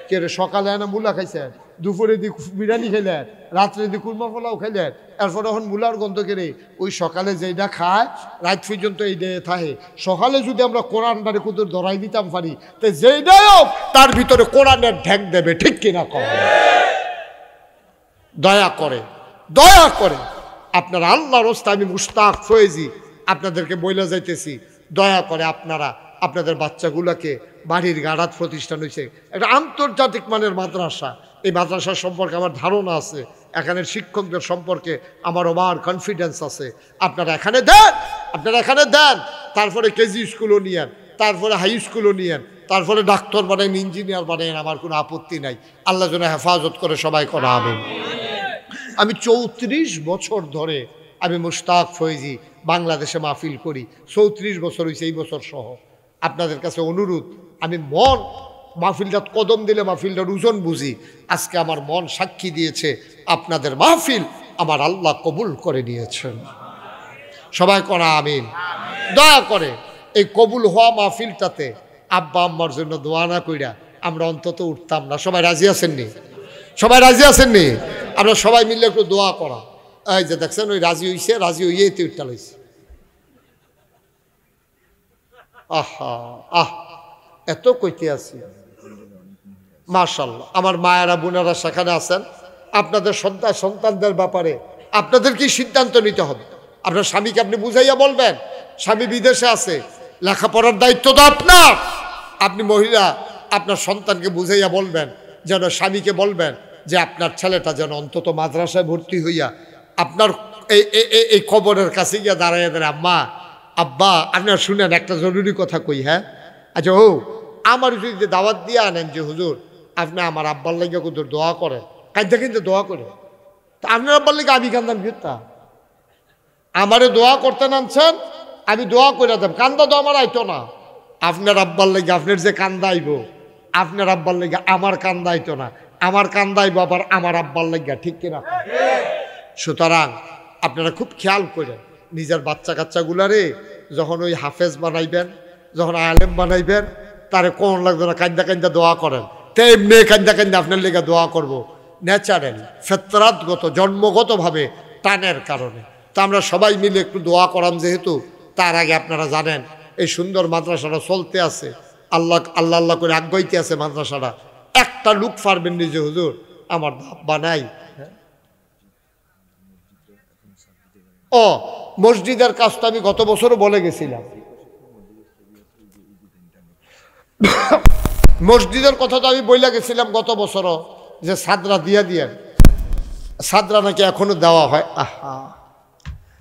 কে রে সকালে না মুলা খাইছেন, দুপুরে দি বিরিয়ানি খাইলেন, রাত্রে দি কুরমা পোলাও খাইলেন, এরপরে এখন মুলার গন্ধ কেড়ে ওই সকালে যেইটা খায় রাত পর্যন্ত এই ডে থাকে। সকালে যদি আমরা কোরআন বারে কুদুর ধরাই দিতাম পারি তো যেইটাই হোক তার ভিতরে কোরআনের ঢেক দেবে, ঠিক কিনা কয়? দয়া করে দয়া করে আপনার আল্লাহর রাস্তায় আমি মুশতাক ফয়েজি আপনাদেরকে বইলা যাইতেছি, দয়া করে আপনারা আপনাদের বাচ্চাগুলোকে বাড়ির গাড়াত প্রতিষ্ঠান হয়েছে একটা আন্তর্জাতিক মানের মাদ্রাসা, এই মাদ্রাসার সম্পর্কে আমার ধারণা আছে, এখানের শিক্ষকদের সম্পর্কে আমার ওভার কনফিডেন্স আছে। আপনারা এখানে দেন, আপনারা এখানে দেন, তারপরে কেজি স্কুলও নিয়েন, তারপরে হাই স্কুলও নিয়েন, তারপরে ডাক্তার বানাইন, ইঞ্জিনিয়ার বানাইন, আমার কোনো আপত্তি নাই। আল্লাহ যেন হেফাজত করে সবাই করা হবে। আমি 34 বছর ধরে আমি মুশতাক ফয়েজি বাংলাদেশে মাহফিল করি, 34 বছর হয়েছে এই বছর সহ। আপনাদের কাছে অনুরোধ, আমি মন মাহফিলটা কদম দিলে মাহফিলটার ওজন বুঝি, আজকে আমার মন সাক্ষী দিয়েছে আপনাদের মাহফিল আমার আল্লাহ কবুল করে নিয়েছেন। সবাই করা আমিন। দয়া করে এই কবুল হওয়া মাহফিলটাতে আব্বা আম্মার জন্য দোয়া না কইরা আমরা অন্তত উঠতাম না। সবাই রাজি আছেননি? সবাই রাজি আছেননি? আমরা সবাই মিলে একটু দোয়া করা। এই যে দেখছেন ওই রাজি হইছে, রাজি হইয়ে এতে উঠটা লইছে। আহা আহ এত কইতে আছি মাশাআল্লাহ। আমার মায়েরা বোনেরা সেখানে আছেন, আপনাদের সন্তানদের ব্যাপারে আপনাদের কি সিদ্ধান্ত নিতে হবে। আপনার স্বামীকে আপনি বুঝাইয়া বলবেন, স্বামী বিদেশে আছে, লেখাপড়ার দায়িত্ব তো আপনার। আপনি মহিলা আপনার সন্তানকে বুঝাইয়া বলবেন, যেন স্বামীকে বলবেন যে আপনার ছেলেটা যেন অন্তত মাদ্রাসায় ভর্তি হইয়া আপনার এই কবরের কাছে গিয়া দাঁড়াইয়া দাঁড়ায়, আম্মা আব্বা আপনার শুনেন একটা জরুরি কথা কই। হ্যাঁ আচ্ছা, আমার যদি দাওয়াত দিয়ে আনেন যে হুজুর আপনি আমার আব্বার লাগে কত দোয়া করেন, কাঁদতে কিন্তু দোয়া করে, তা আপনার আব্বার লাগে আমি কান্দাম ফিরতা, আমারে দোয়া করতে নামছেন আমি দোয়া করে দেব, কান্দা তো আমার আইতো না, আপনার আব্বার লেগে আপনার যে কান্দাইব, আপনার আব্বার লেগে আমার কান্দাইতো না, আমার কান্দাইব আবার আমার আব্বার লেগে, ঠিক কিনা? সুতরাং আপনারা খুব খেয়াল করেন নিজের বাচ্চা কাচ্চাগুলারে যখন ওই হাফেজ বানাইবেন, যখন আলেম বানাইবেন, তারে কোন লাগবে না, কান্দা কান্দা দোয়া করেন। তেমনি কান্দা কান্দা আপনার লেগে দোয়া করব, ন্যাচারাল ফেতরাতগত জন্মগতভাবে টানের কারণে। তা আমরা সবাই মিলে একটু দোয়া করাম, যেহেতু তার আগে আপনারা জানেন এই সুন্দর মাদ্রাসাটা চলতে আছে, আল্লাহ আল্লাহ আল্লাহ করে আগাইতে আছে মাদ্রাসাটা। একটা লোক পারবেন নিজে, হুজুর আমার বানাই। ও মসজিদের কাজটা আমি গত বছরও বলে গেছিলাম, মসজিদের কথা তো আমি বইলা গেছিলাম গত বছরও, যে সাদরা দিয়ে সাদরা নাকি এখনো দেওয়া হয়। আহা,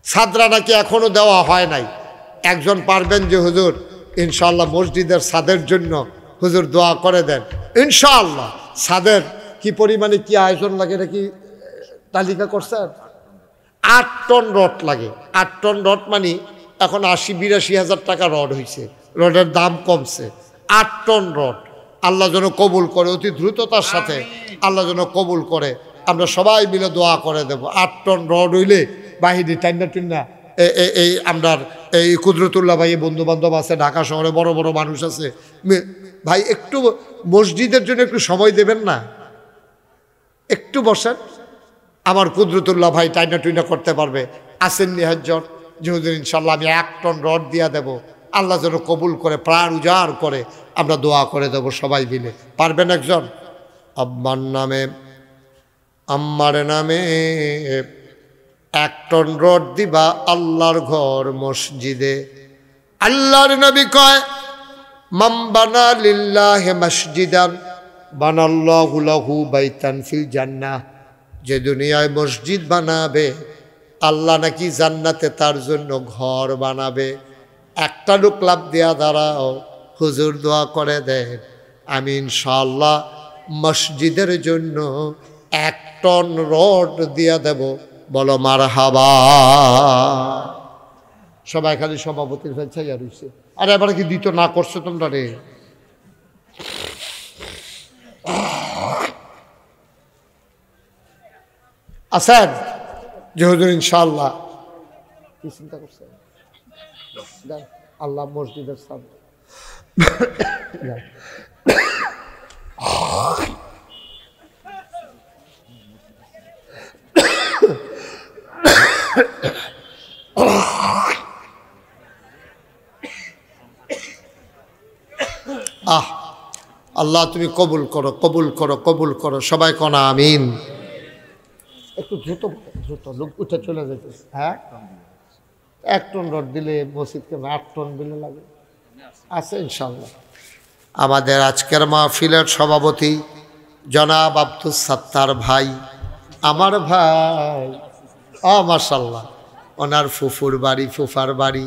সাদরা নাকি এখনো দেওয়া হয় নাই। একজন পারবেন যে হুজুর ইনশাআল্লাহ মসজিদের ছাদের জন্য হুজুর দোয়া করে দেন, ইনশাআল্লাহ। ছাদের কি পরিমাণে কি আয়োজন লাগে এটা কি তালিকা করছেন? 8 টন রড লাগে। 8 টন রড মানে এখন 80-82 হাজার টাকা রড হয়েছে, রডের দাম কমছে। 8 টন রড আল্লাহ যেন কবুল করে, অতি দ্রুততার সাথে আল্লাহ যেন কবুল করে। আমরা সবাই মিলে দোয়া করে দেব। 8 টন রড হইলে বাহিনী টাইনা টুন্না এই আমরার এই কুদরতুল্লাহ ভাই বন্ধু বান্ধব আছে, ঢাকা শহরে বড় বড় মানুষ আছে, ভাই একটু মসজিদের জন্য একটু সময় দেবেন না? একটু বসেন, আমার কুদরতুল্লাহ ভাই টাইনা টুইনা করতে পারবে। আসেন নিহাজ্জন যে হুজুর ইনশাল্লাহ আমি 1 টন রড দিয়া দেব, আল্লাহ যেন কবুল করে, প্রাণ উজাড় করে আমরা দোয়া করে দেব সবাই মিলে। পারবেন একজন? আব্বার নামে আম্মার নামে 1 টন রড দিবা আল্লাহর ঘর মসজিদে। আল্লাহর নবী কয় মান বানা লিল্লাহি মসজিদান বানাল্লাহু লাহু বাইতান ফিল জান্নাহ। যে দুনিয়ায় মসজিদ বানাবে আল্লাহ নাকি জান্নাতে তার জন্য ঘর বানাবে। একটা লোক লাভ দেয়া দাঁড়াও, হুজুর দোয়া করে দেন আমি ইনশাআল্লাহ মসজিদের জন্য 1 টন রড দিয়া দেব। বলো মারহাবা। সবাই খালি সভাপতির ফেলছাইয়া রয়েছে। আরে এবার কি দিত না করছো তোমরা রে? আছেন যে হুজুর ইনশাআল্লাহ কি চিন্তা করছেন? আল্লাহ মসজিদের সামনে আল্লাহ তুমি কবুল করো, কবুল করো, কবুল করো। সবাই কোনা আমিন। একটু দ্রুত দ্রুত লোক উঠে চলে যেতেছে। হ্যাঁ, 1 টন রড দিলে মসজিদকে 8 টন দিলে লাগে আছে ইনশাল্লাহ। আমাদের আজকের মাহফিলের সভাপতি জনাব আব্দুস সাত্তার ভাই, আমার ভাই, মাশাআল্লাহ, ওনার ফুফুর বাড়ি, ফুফার বাড়ি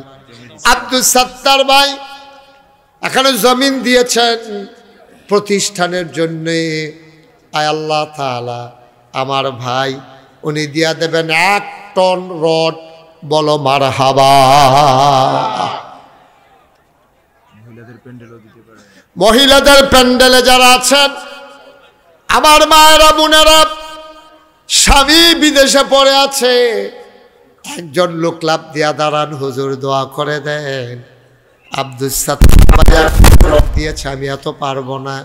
আব্দুস সাত্তার ভাই এখানে জমিন দিয়েছেন প্রতিষ্ঠানের জন্যে। আয় আল্লাহ তাআলা আমার ভাই উনি দিয়া দেবেন 1 টন রড। বলো মারহাবা। মহিলাদের প্যান্ডেলে যারা আছেন আমার মায়েরা বোনেরা, স্বামী বিদেশে পড়ে আছে, একজন লোক লাভ দিয়া দাঁড়ান, হুজুর দোয়া করে দেন। আব্দুস সাত্তার দিয়েছে, আমি এত পারবো না,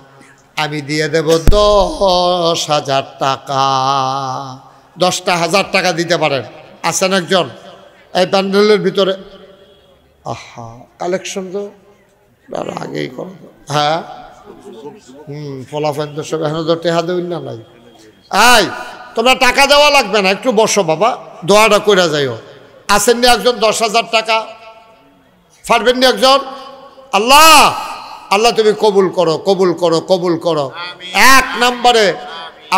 আমি দিয়ে দেব 10,000 টাকা। 10,000 টাকা দিতে পারেন? আছেন একজন এই প্যান্ডেলের ভিতরে? আহা, কালেকশন তো আগেই কর। হ্যাঁ, ফলাফেন তো সব এখন তো টেহা দেবেন না নাই। আই তোমরা টাকা দেওয়া লাগবে না, একটু বসো বাবা, দোয়াটা করে যাইও। আসেননি একজন 10,000 টাকা? পারবেন নি একজন? আল্লাহ আল্লাহ তুমি কবুল করো, কবুল করো, কবুল করো। 1 নম্বরে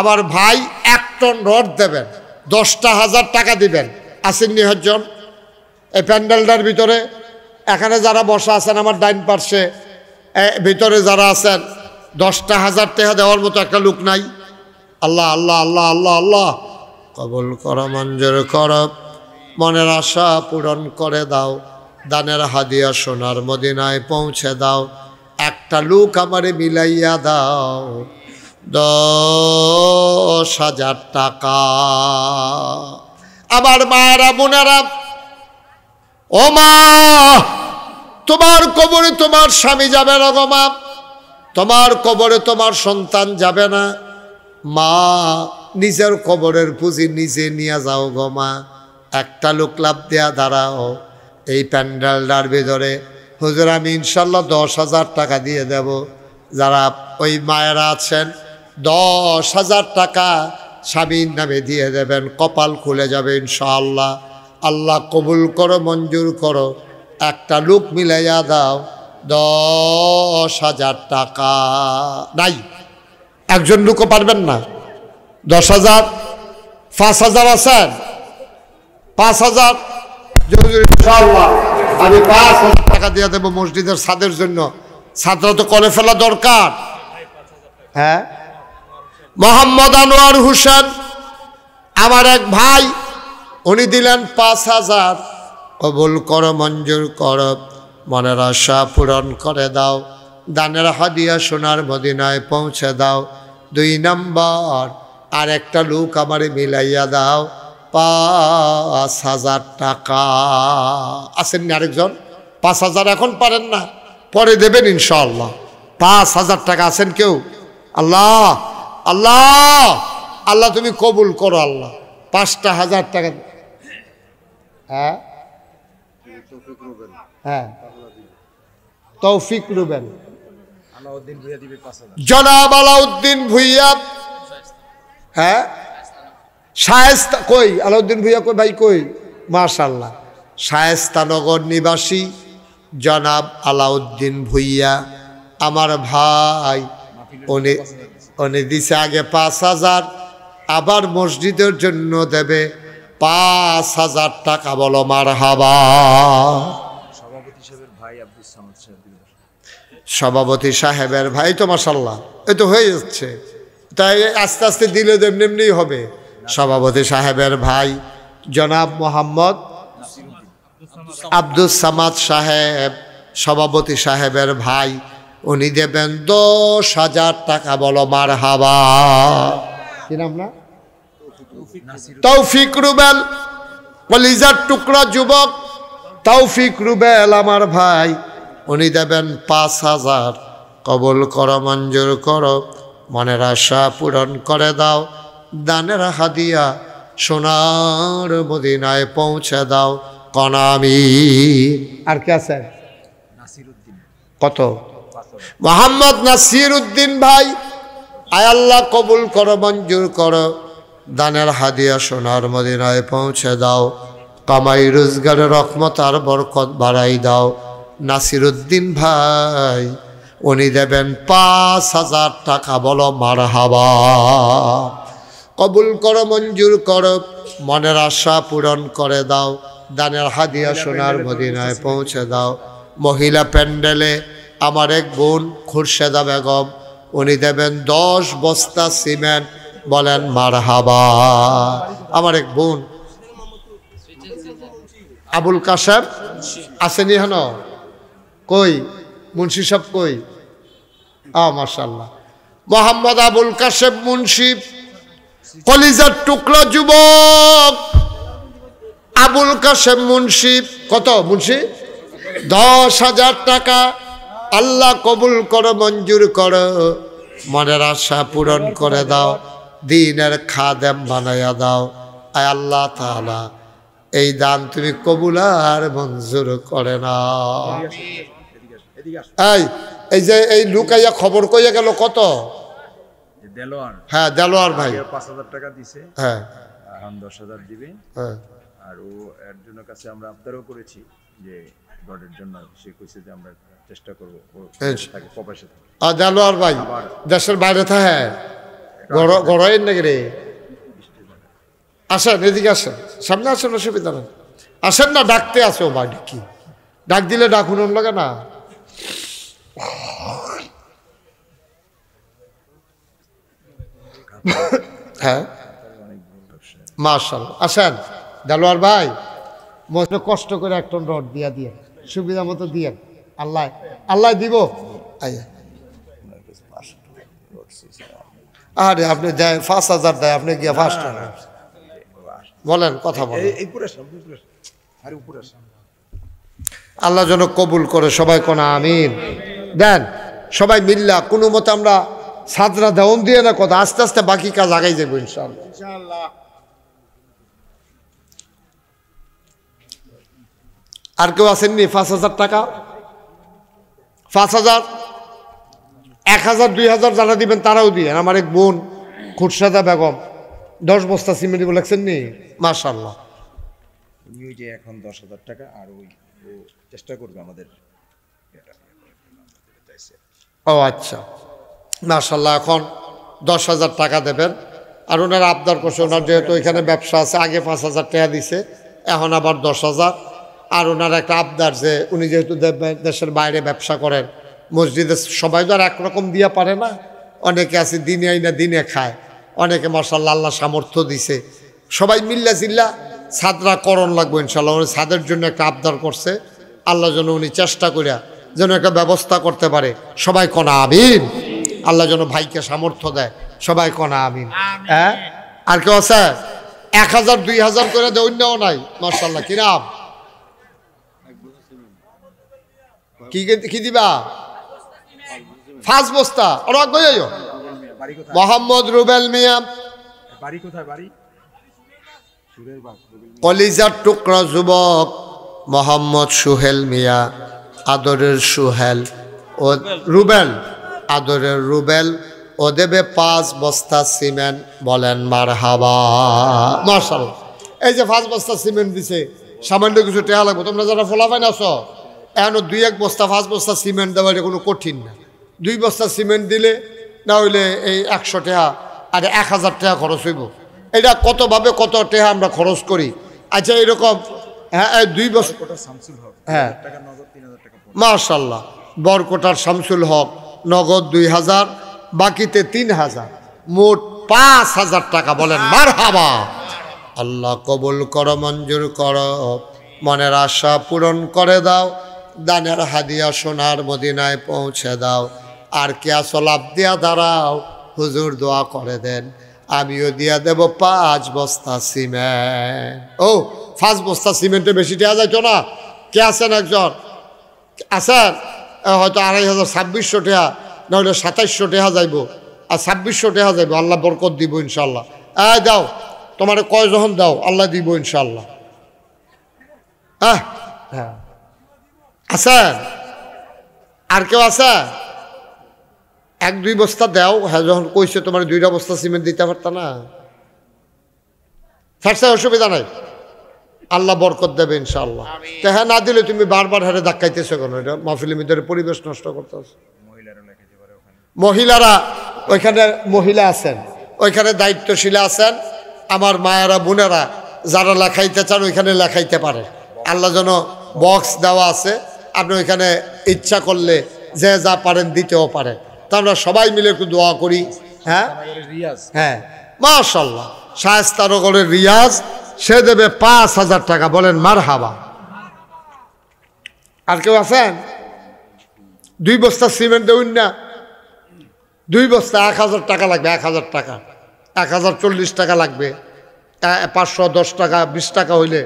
আমার ভাই 1 টন রড দেবেন, 10,000 টাকা দিবেন। আসেননি একজন এই প্যান্ডেলটার ভিতরে? এখানে যারা বসা আছেন আমার ডাইন পার্শ্বে ভিতরে যারা আছেন, 10,000 টাকা দেওয়ার মতো একটা লোক নাই? আল্লাহ আল্লাহ আল্লাহ আল্লাহ আল্লাহ কবুল করো, মঞ্জুর করো, মনের আশা পূরণ করে দাও, দানের হাদিয়া সোনার মদিনায় পৌঁছে দাও। একটা লোক আমারে মিলাইয়া দাও 10,000 টাকা। আমার মায়েরা বোনেরা, ও মা, তোমার কবরে তোমার স্বামী যাবে না গো মা, তোমার কবরে তোমার সন্তান যাবে না মা, নিজের কবরের পুঁজি নিজে নিয়ে যাও গো মা। একটা লোক লাভ দেয়া দাঁড়াও এই প্যান্ডেলটার ভিতরে, হুজুর আমি ইনশাল্লাহ 10,000 টাকা দিয়ে দেব। যারা ওই মায়েরা আছেন 10,000 টাকা স্বামীর নামে দিয়ে দেবেন, কপাল খুলে যাবে ইনশাআল্লাহ। আল্লাহ কবুল করো, মঞ্জুর করো। একটা লোক মিলাইয়া দাও 10,000 টাকা। নাই, একজন লোকও পারবেন না? 10,000, 5,000 আছেন? 5,000 ইনশাআল্লাহ আমি 5,000 টাকা দিয়ে দেবো মসজিদের ছাদের জন্য। ছাদরা তো করে ফেলা দরকার। হ্যাঁ, মোহাম্মদ আনোয়ার হোসেন আমার এক ভাই, উনি দিলেন 5,000। কবুল করো, মঞ্জুর করো, মনের আশা পূরণ করে দাও। দানের হাদিয়া সোনার মদিনায় পৌঁছে দাও। 2 নম্বর, আর একটা লোক আমারে মিলাইয়া দাও 5,000 টাকা। আসেননি আরেকজন? 5,000 এখন পারেন না, পরে দেবেন ইনশাআল্লাহ। 5,000 টাকা আছেন কেউ? আল্লাহ আল্লাহ আল্লাহ তুমি কবুল করো আল্লাহ। 5,000 টাকা। হ্যাঁ হ্যাঁ, তৌফিক রুবেন, জনাব আলাউদ্দিন ভুইয়া। হ্যাঁ, শায়েস্তা কই? আলাউদ্দিন ভুইয়া কই ভাই? কই? মাশাআল্লাহ, শায়েস্তানগর নিবাসী জনাব আলাউদ্দিন ভুইয়া আমার ভাই। উনি দিছে আগে 5,000, আবার মসজিদের জন্য দেবে 5,000 টাকা। বলো মারহাবা। সভাপতি সাহেবের ভাই তো মাশাআল্লাহ, এই তো হয়ে যাচ্ছে, তাই আস্তে আস্তে দিলে এমনি হবে। সভাপতি সাহেবের ভাই জনাব মোহাম্মদ আব্দুস সামাদ সাহেব, সভাপতি সাহেবের ভাই, উনি দেবেন 10,000 টাকা। বলো মারহাবা। কি নাম না? তৌফিক রুবেল, কলিজার টুকরা যুবক তৌফিক রুবেল আমার ভাই, উনি দেবেন 5,000। কবুল করো, মঞ্জুর করো, মনের আশা পূরণ করে দাও। দানের হাদিয়া সোনার মদিনায় পৌঁছে দাও। কনামি। আর কে আছে? কত? মোহাম্মদ নাসির উদ্দিন ভাই, আয় আল্লাহ কবুল করো, মঞ্জুর করো, দানের হাদিয়া সোনার মদিনায় পৌঁছে দাও। কামাই রোজগারের রহমত আর বরকত বাড়াই দাও। নাসির উদ্দিন ভাই, উনি দেবেন 5,000 টাকা। বলো মারহাবা। কবুল করো, মঞ্জুর করো, মনের আশা পূরণ করে দাও। দানের হাদিয়া সোনার মদিনায় পৌঁছে দাও। মহিলা প্যান্ডেলে আমার এক বোন খুরশেদা বেগম, উনি দেবেন 10 বস্তা সিমেন্ট। বলেন মারহাবা। আমার এক বোন আবুল কাশেম আসেনি হেন? কই মুন্সি সাহেব কই? মাশাআল্লাহ, মোহাম্মদ আবুল কাশেম মুন্সি, কলিজার টুকরা যুবক আবুল কাশেম মুন্সি। কত মুন্সি? 10,000 টাকা। আল্লাহ কবুল করো, মঞ্জুর করো, মনের আশা পূরণ করে দাও। দিনের খাদেম বানাইয়া দাও। আয় আল্লাহ তাআলা, এই দান তুমি কবুল আর মঞ্জুর করে না। এই যে এই লুকাইয়া খবর কইয়া গেল কত? হ্যাঁ, দেলোয়ার ভাই 5,000 টাকা দিছে। হ্যাঁ, এখন 10,000 দিবে। হ্যাঁ, আর ও এর জন্য কাছে আমরা আবদারও করেছি যে গডের জন্য, সে কইছে যে আমরা চেষ্টা করব ও থাকে প্রবাসে থাকে। দেলোয়ার ভাই দেশের বাইরে থাকে, গড়াইন নাকি রে? আসেন, এদিকে আসেন, সামনে আসেন, অসুবিধা নেই, আসেন না। ডাকতে আসো বা কি ডাক দিলে ডাকুন লাগে না? হ্যাঁ, মাশাআল্লাহ। আসেন দেলোয়ার ভাই, কষ্ট করে 1 টন রড দিয়ে সুবিধা মতো দিয়ে, আল্লাহ আল্লাহ দিব। আইয়া ওনার কাছে 500 টাকা রটছি স্যার। আরে আপনি দেয় 5,000 দেয়, আপনি গিয়া 5 টাকা বলেন, কথা বলেন। এই উপরে আসেন, উপরে আসেন। আরে উপরে আসেন। আল্লাহ যেন কবুল করে, সবাই কোন আমিন। দেন সবাই মিল্লা কোনো মতে আমরা সাদরা দেওয়ন দিয়ে না কথা, আস্তে আস্তে বাকি কাজ আগাই যাবো ইনশাআল্লাহ। ইনশাআল্লাহ। আর কেউ আসেননি 5,000 টাকা? 5,000, 1,000, 2,000 যারা দিবেন তারাও দিয়ে। আমার এক বোন খুরশাদা বেগম 10 বস্তা সিমেন্ট দিব লাগছেন নি, মাশাআল্লাহ। উনি ওই যে এখন 10,000 টাকা আর ওই ও চেষ্টা করবে আমাদের এটা চাইছে। ও আচ্ছা, মাশাআল্লাহ। এখন 10,000 টাকা দেবেন। আর ওনার আবদার করছে, ওনার যেহেতু এখানে ব্যবসা আছে, আগে 5,000 টাকা দিছে, এখন আবার 10,000। আর ওনার একটা আবদার যে উনি যেহেতু দেশের বাইরে ব্যবসা করেন, মসজিদে সবাই তো আর একরকম দিয়া পারে না, অনেকে আছে দিনে আইনা দিনে খায়, অনেকে মাশাআল্লাহ আল্লাহ সামর্থ্য দিছে, সবাই মিল্লা জিল্লা ছাদরা করণ লাগবে ইনশাআল্লাহ। উনি ছাদের জন্য একটা আবদার করছে, আল্লাহ যেন উনি চেষ্টা করিয়া যেন একটা ব্যবস্থা করতে পারে, সবাই কনা আমিন। আল্লাহ যেন ভাইকে সামর্থ্য দেয়, সবাই কনা আমিন। হ্যাঁ, আর কেউ আছে? 1,000, 2,000 করে দেয়, অন্যও নাই মাশাআল্লাহ। কিরাম কি দিবা? 5 বস্তা। ওরা গইও বাড়ি কোথায়? মোহাম্মদ রুবেল মিয়া, বাড়ি কোথায়? বাড়ি সুরের বাগ। কলিজার টুকরা যুবক মোহাম্মদ সুহেল মিয়া, আদরের সুহেল ও রুবেল, আদরের রুবেল ও দেবে 5 বস্তা সিমেন্ট। বলেন মারহাবা, মাশাআল্লাহ। এই যে 5 বস্তা সিমেন্ট দিছে, সামান্য কিছু টাকা লাগবে। তোমরা যারা ফলাফাইন আছো, এখনো 2-1 বস্তা 5 বস্তা সিমেন্ট দেওয়া এটা কোনো কঠিন না। 2 বস্তা সিমেন্ট দিলে না হইলে এই 100 টাকা আর 1,000 টাকা খরচ হইব। এটা কতভাবে কত টাকা আমরা খরচ করি। আচ্ছা এরকম, হ্যাঁ 2 বস্তা, কোটা শামসুল হক হ্যাঁ 1000 টাকা নগদ, 3,000 টাকা পরে। মাশাআল্লাহ। বরকোটার শামসুল হক নগদ 2,000, বাকিতে 3,000, মোট 5,000 টাকা। বলেন মারহাবা। আল্লাহ কবুল করো, মঞ্জুর করো, মনের আশা পূরণ করে দাও, দানের হাদিয়া সোনার মদিনায় পৌঁছে দাও। আর কে আসলাপ দিয়া দাঁড়াও, হুজুর দোয়া করে দেন, আমিও দিয়া দেব 5 বস্তা সিমেন্ট। ও 5 বস্তা সিমেন্টে বেশি দেওয়া যাইতো না? কে আছেন একজন? আছেন? হয়তো 2,500, 2,600 টাকা, নাহলে 2,700 টাকা যাইব, আর 2,600 টাকা যাইব। আল্লাহ বরকত দিব ইনশাল্লাহ। দাও, তোমার কয় যখন দাও, আল্লাহ দিব ইনশাল্লাহ। হ্যাঁ, আছেন? আর কেউ আছে? 1-2 বস্তা দাও। হ্যাঁ, যখন কইছে তোমার 2টা বস্তা সিমেন্ট দিতে পারত না, ফেরছে, অসুবিধা নাই, আল্লাহ বরকত দেবে ইনশাআল্লাহ। তো হ্যাঁ, না দিলে তুমি বারবার হারে ধাক্কাইতেছো কেন? এটা মাহফিলের ভিতরে পরিবেশ নষ্ট করতেছ। মহিলারা ওইখানে মহিলা আছেন, ওইখানে দায়িত্বশীলা আছেন, আমার মায়েরা বোনেরা যারা লেখাইতে চান ওইখানে লেখাইতে পারে। আল্লাহ যেন বক্স দেওয়া আছে, আপনি ওইখানে ইচ্ছা করলে যে যা পারেন দিতেও পারেন। তা আমরা সবাই মিলে একটু দোয়া করি। হ্যাঁ রিয়াজ, হ্যাঁ, মাশাআল্লাহ। শায়েস্তানগরের রিয়াজ, সে দেবে 5,000 টাকা। বলেন মারহাবা। আর কেউ আছেন? 2 বস্তা সিমেন্ট দেউন না? 2 বস্তা 1,000 টাকা লাগবে। 1,000 টাকা, 1,040 টাকা লাগবে। 510 টাকা, 20 টাকা হইলে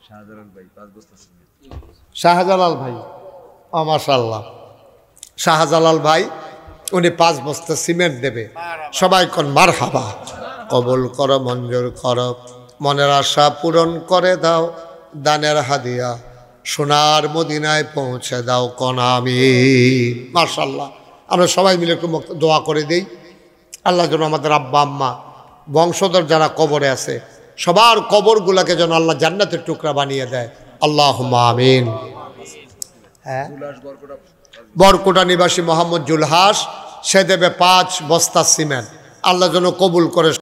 শাহজালাল ভাই 5 বস্তা সিমেন্ট। শাহজালাল ভাই, মাশাআল্লাহ, শাহজালাল ভাই উনি 5 বস্তা সিমেন্ট দেবে। সবাই কোন মারহাবা। কবুল করো, মঞ্জুর করো, মনের আশা পূরণ করে দাও, দানের হাদিয়া সোনার মদিনায় পৌঁছে দাও, কোন আমিন। মাশাআল্লাহ। আমরা সবাই মিলে একটু দোয়া করে দেই, আল্লাহ যেন আমাদের আব্বা আম্মা বংশধর যারা কবরে আছে সবার কবরগুলাকে যেন আল্লাহ জান্নাতের টুকরা বানিয়ে দেয়। আল্লাহুম্মা আমিন। হ্যাঁ, বরকোটা নিবাসী মোহাম্মদ জুলহাস, সে দেবে 5 বস্তা সিমেন্ট। আল্লাহ যেন কবুল করে।